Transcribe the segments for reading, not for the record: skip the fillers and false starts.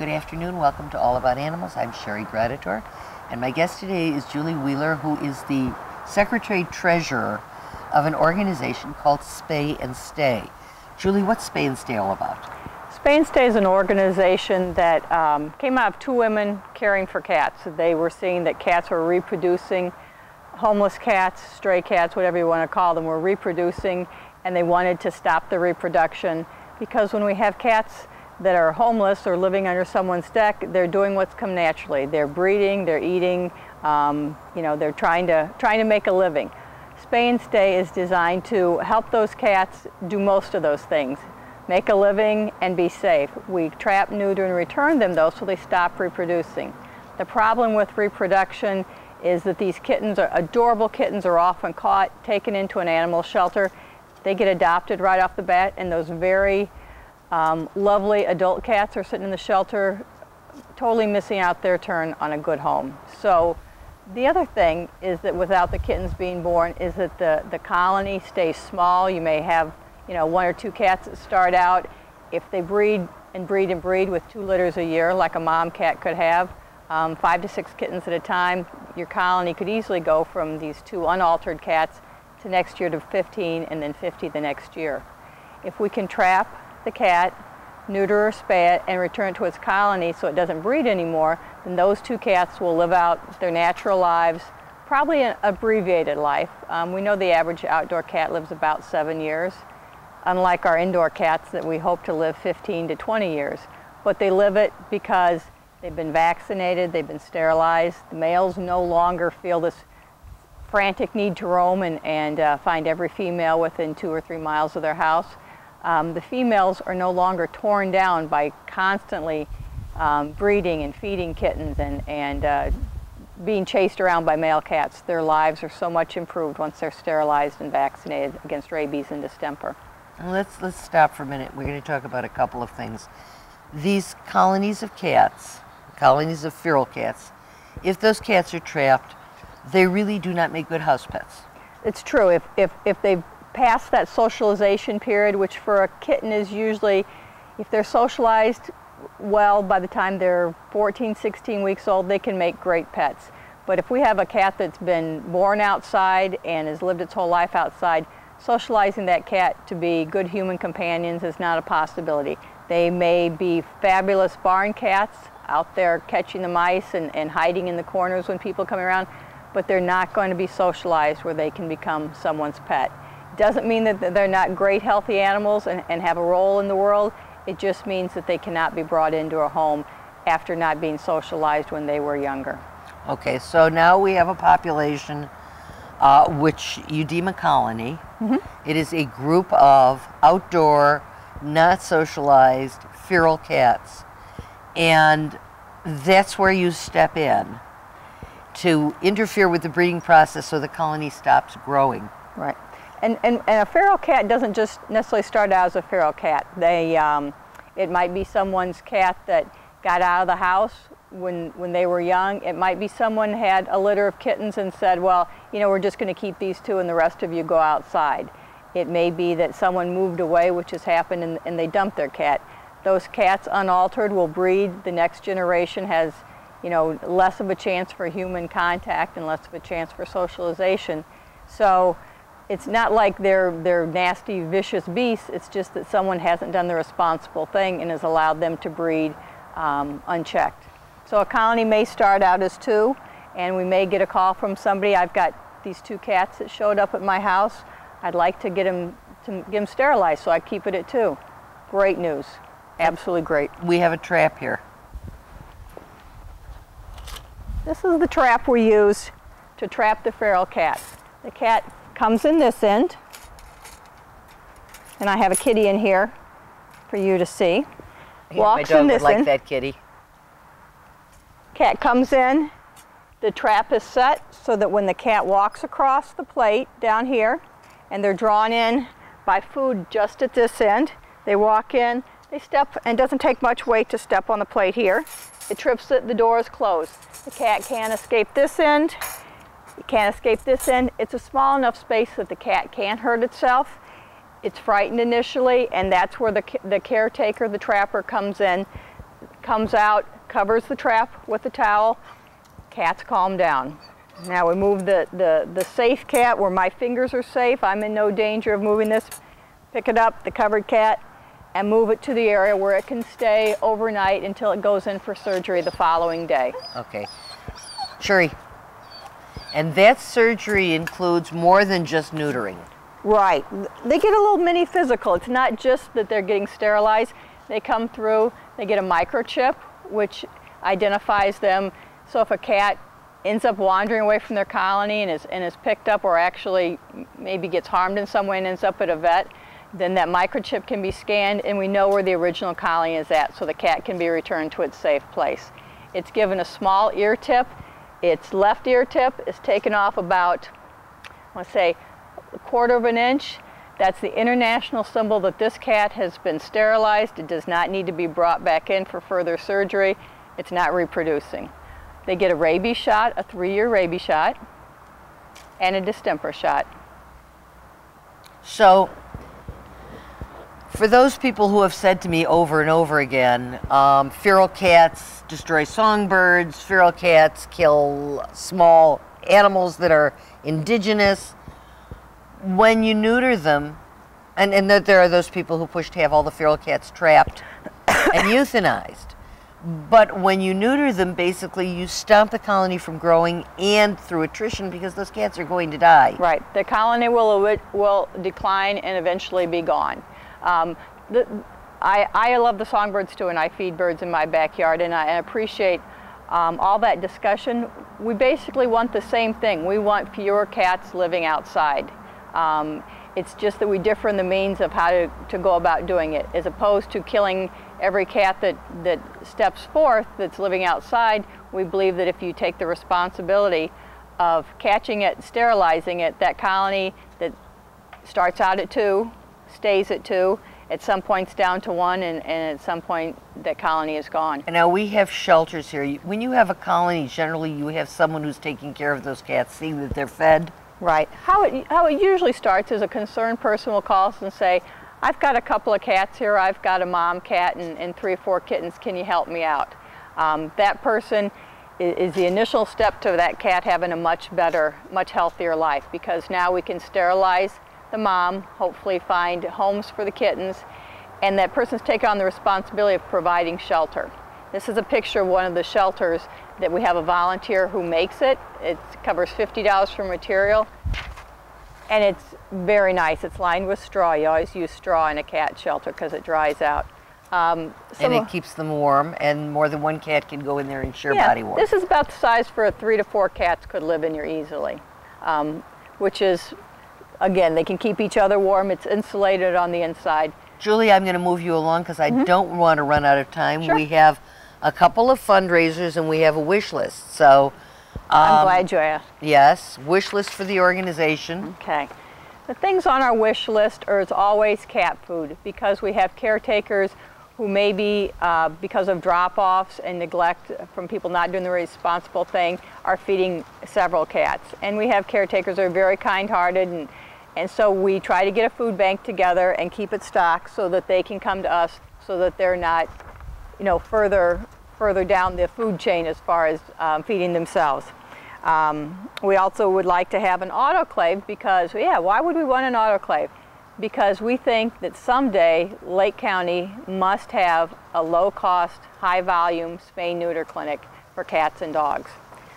Good afternoon. Welcome to All About Animals. I'm Sherry Gradator, and my guest today is Julie Wheeler, who is the Secretary-Treasurer of an organization called Spay and Stay. Julie, what's Spay and Stay all about? Spay and Stay is an organization that came out of two women caring for cats. They were seeing that cats were reproducing, homeless cats, stray cats, whatever you want to call them, were reproducing, and they wanted to stop the reproduction because when we have cats that are homeless or living under someone's deck, they're doing what's come naturally. They're breeding, they're eating, they're trying to make a living. Spay and Stay is designed to help those cats do most of those things. Make a living and be safe. We trap, neuter, and return them though so they stop reproducing. The problem with reproduction is that these kittens, adorable kittens, are often caught, taken into an animal shelter. They get adopted right off the bat, and those very lovely adult cats are sitting in the shelter totally missing out their turn on a good home. So the other thing is that without the kittens being born is that the colony stays small. You may have one or two cats that start out. If they breed and breed and breed with 2 litters a year, like a mom cat could have, 5 to 6 kittens at a time, your colony could easily go from these 2 unaltered cats to next year to 15 and then 50 the next year. If we can trap the cat, neuter or spay it, and return it to its colony so it doesn't breed anymore, then those 2 cats will live out their natural lives, probably an abbreviated life. We know the average outdoor cat lives about 7 years, unlike our indoor cats that we hope to live 15 to 20 years. But they live it because they've been vaccinated, they've been sterilized. The males no longer feel this frantic need to roam and find every female within 2 or 3 miles of their house. The females are no longer torn down by constantly breeding and feeding kittens and being chased around by male cats. Their lives are so much improved once they're sterilized and vaccinated against rabies and distemper. Let's stop for a minute. We're going to talk about a couple of things. These colonies of cats, colonies of feral cats, if those cats are trapped, they really do not make good house pets. It's true. If they've passed that socialization period, which for a kitten is usually, if they're socialized well by the time they're 14, 16 weeks old, they can make great pets. But if we have a cat that's been born outside and has lived its whole life outside, socializing that cat to be good human companions is not a possibility. They may be fabulous barn cats out there catching the mice and hiding in the corners when people come around, but they're not going to be socialized where they can become someone's pet. Doesn't mean that they're not great healthy animals and have a role in the world. It just means that they cannot be brought into a home after not being socialized when they were younger. Okay, so now we have a population which you deem a colony. Mm-hmm. It is a group of outdoor, not socialized, feral cats. And that's where you step in to interfere with the breeding process so the colony stops growing. Right. And a feral cat doesn't just necessarily start out as a feral cat. It might be someone's cat that got out of the house when they were young. It might be someone had a litter of kittens and said, well, we're just going to keep these 2 and the rest of you go outside. It may be that someone moved away, which has happened, and they dumped their cat. Those cats, unaltered, will breed. The next generation has less of a chance for human contact and less of a chance for socialization. So it's not like they're nasty, vicious beasts. It's just that someone hasn't done the responsible thing and has allowed them to breed unchecked. So a colony may start out as 2, and we may get a call from somebody. I've got these 2 cats that showed up at my house. I'd like to get them sterilized, so I keep it at 2. Great news. Absolutely great. We have a trap here. This is the trap we use to trap the feral cat. The cat comes in this end, and I have a kitty in here for you to see. Walks in this end. My dog would like that kitty. Cat comes in. The trap is set so that when the cat walks across the plate down here, and they're drawn in by food just at this end, they walk in, they step, and it doesn't take much weight to step on the plate here. It trips it, the door is closed. The cat can't escape this end. It can't escape this end. It's a small enough space that the cat can't hurt itself. It's frightened initially, and that's where the caretaker, the trapper, comes in. comes out, covers the trap with the towel, cats calm down. Now we move the safe cat where my fingers are safe. I'm in no danger of moving this. Pick it up, the covered cat, and move it to the area where it can stay overnight until it goes in for surgery the following day. Okay. Shuri, and that surgery includes more than just neutering. Right. They get a little mini physical. It's not just that they're getting sterilized. They come through, they get a microchip, which identifies them. So if a cat ends up wandering away from their colony and is picked up, or actually maybe gets harmed in some way and ends up at a vet, then that microchip can be scanned and we know where the original colony is at, so the cat can be returned to its safe place. It's given a small ear tip. Its left ear tip is taken off about, I want to say, 1/4 of an inch. That's the international symbol that this cat has been sterilized. It does not need to be brought back in for further surgery. It's not reproducing. They get a rabies shot, a 3-year rabies shot, and a distemper shot. So, for those people who have said to me over and over again, feral cats destroy songbirds, feral cats kill small animals that are indigenous, when you neuter them, and there are those people who push to have all the feral cats trapped and euthanized. But when you neuter them, basically you stop the colony from growing and through attrition, because those cats are going to die. Right. The colony will decline and eventually be gone. I love the songbirds too, and I feed birds in my backyard, and I appreciate all that discussion. We basically want the same thing. We want fewer cats living outside. It's just that we differ in the means of how to go about doing it. As opposed to killing every cat that steps forth that's living outside, we believe that if you take the responsibility of catching it, sterilizing it, that colony that starts out at 2, stays at 2, at some points down to 1, and at some point that colony is gone. And now we have shelters here. When you have a colony, generally you have someone who's taking care of those cats, seeing that they're fed. Right. How it usually starts is a concerned person will call us and say, I've got a couple of cats here, I've got a mom cat and 3 or 4 kittens, can you help me out? That person is the initial step to that cat having a much better, much healthier life, because now we can sterilize the mom, hopefully find homes for the kittens, and that person's taken on the responsibility of providing shelter. This is a picture of one of the shelters that we have a volunteer who makes it. It covers $50 for material, and it's very nice. It's lined with straw. You always use straw in a cat shelter because it dries out. And it keeps them warm, and more than one cat can go in there and share body warmth. This is about the size for 3 to 4 cats could live in here easily, which is, again, they can keep each other warm. It's insulated on the inside. Julie, I'm going to move you along because I don't want to run out of time. Sure. We have a couple of fundraisers and we have a wish list. So I'm glad you asked. Yes, wish list for the organization. Okay. The things on our wish list are, as always, cat food, because we have caretakers who maybe, because of drop-offs and neglect from people not doing the responsible thing, are feeding several cats. And we have caretakers that are very kind-hearted, and so we try to get a food bank together and keep it stocked so that they can come to us, so that they're not, you know, further down the food chain as far as feeding themselves. We also would like to have an autoclave because, why would we want an autoclave? Because we think that someday Lake County must have a low-cost, high-volume spay-neuter clinic for cats and dogs.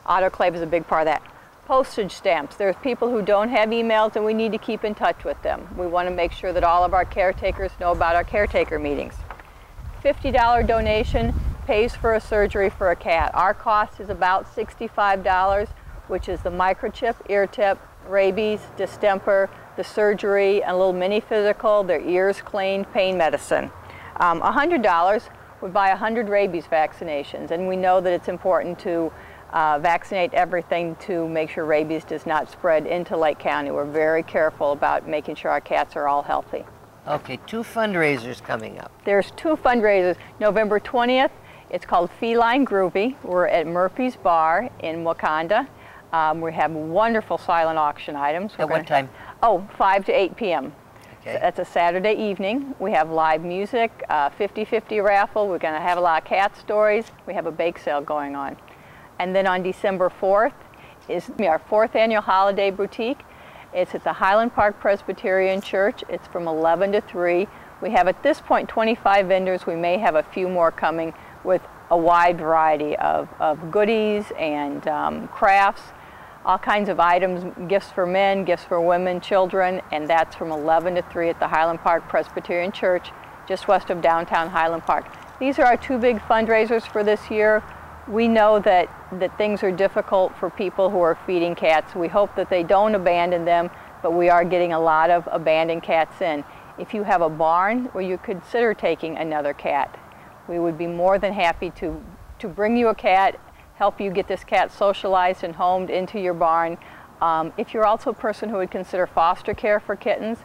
Autoclave is a big part of that. Postage stamps. There's people who don't have emails and we need to keep in touch with them. We want to make sure that all of our caretakers know about our caretaker meetings. $50 donation pays for a surgery for a cat. Our cost is about $65, which is the microchip, ear tip, rabies, distemper, the surgery, and a little mini physical, their ears cleaned, pain medicine. $100 would buy 100 rabies vaccinations, and we know that it's important to vaccinate everything to make sure rabies does not spread into Lake County. We're very careful about making sure our cats are all healthy. Okay, 2 fundraisers coming up. There's 2 fundraisers. November 20th, it's called Feline Groovy. We're at Murphy's Bar in Wakanda. We have wonderful silent auction items. At what time? 5 to 8 p.m. Okay. So that's a Saturday evening. We have live music, 50-50 raffle. We're going to have a lot of cat stories. We have a bake sale going on. And then on December 4th is our 4th annual holiday boutique. It's at the Highland Park Presbyterian Church. It's from 11 to 3. We have at this point 25 vendors. We may have a few more coming with a wide variety of goodies and crafts, all kinds of items, gifts for men, gifts for women, children, and that's from 11 to 3 at the Highland Park Presbyterian Church, just west of downtown Highland Park. These are our two big fundraisers for this year. We know that things are difficult for people who are feeding cats. We hope that they don't abandon them, but we are getting a lot of abandoned cats in. If you have a barn where you consider taking another cat, we would be more than happy to bring you a cat, help you get this cat socialized and homed into your barn. If you're also a person who would consider foster care for kittens,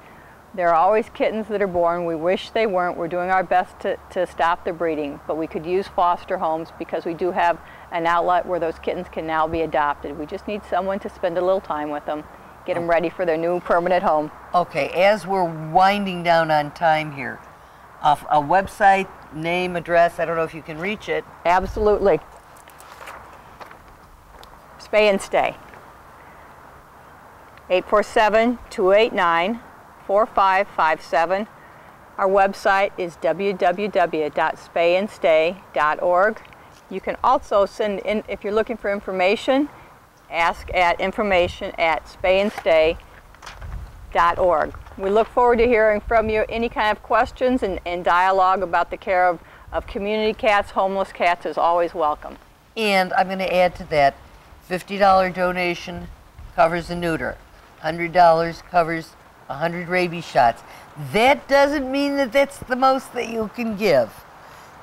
there are always kittens that are born. We wish they weren't. We're doing our best to stop the breeding, but we could use foster homes because we do have an outlet where those kittens can now be adopted. We just need someone to spend a little time with them, get them ready for their new permanent home. Okay, as we're winding down on time here, a website, name, address, I don't know if you can reach it. Absolutely. Spay and Stay. 847-289-4557. Our website is www.spayandstay.org. You can also send in, if you're looking for information, ask at information@spayandstay.org. We look forward to hearing from you. Any kind of questions and dialogue about the care of community cats, homeless cats is always welcome. And I'm going to add to that, $50 donation covers a neuter. $100 covers 100 rabies shots. That doesn't mean that that's the most that you can give.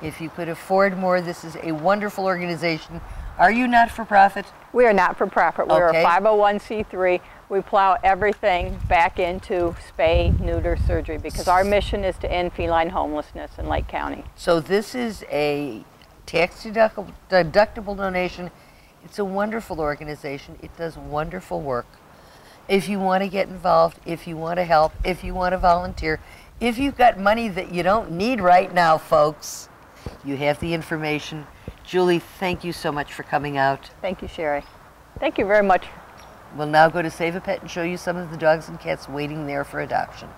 If you could afford more, this is a wonderful organization. Are you not for profit? We are not for profit. We're Okay. a 501c3. We plow everything back into spay, neuter surgery because our mission is to end feline homelessness in Lake County. So this is a tax-deductible donation. It's a wonderful organization. It does wonderful work. If you want to get involved, if you want to help, if you want to volunteer, if you've got money that you don't need right now, folks, you have the information. Julie, thank you so much for coming out. Thank you, Sherry. Thank you very much. We'll now go to Save a Pet and show you some of the dogs and cats waiting there for adoption.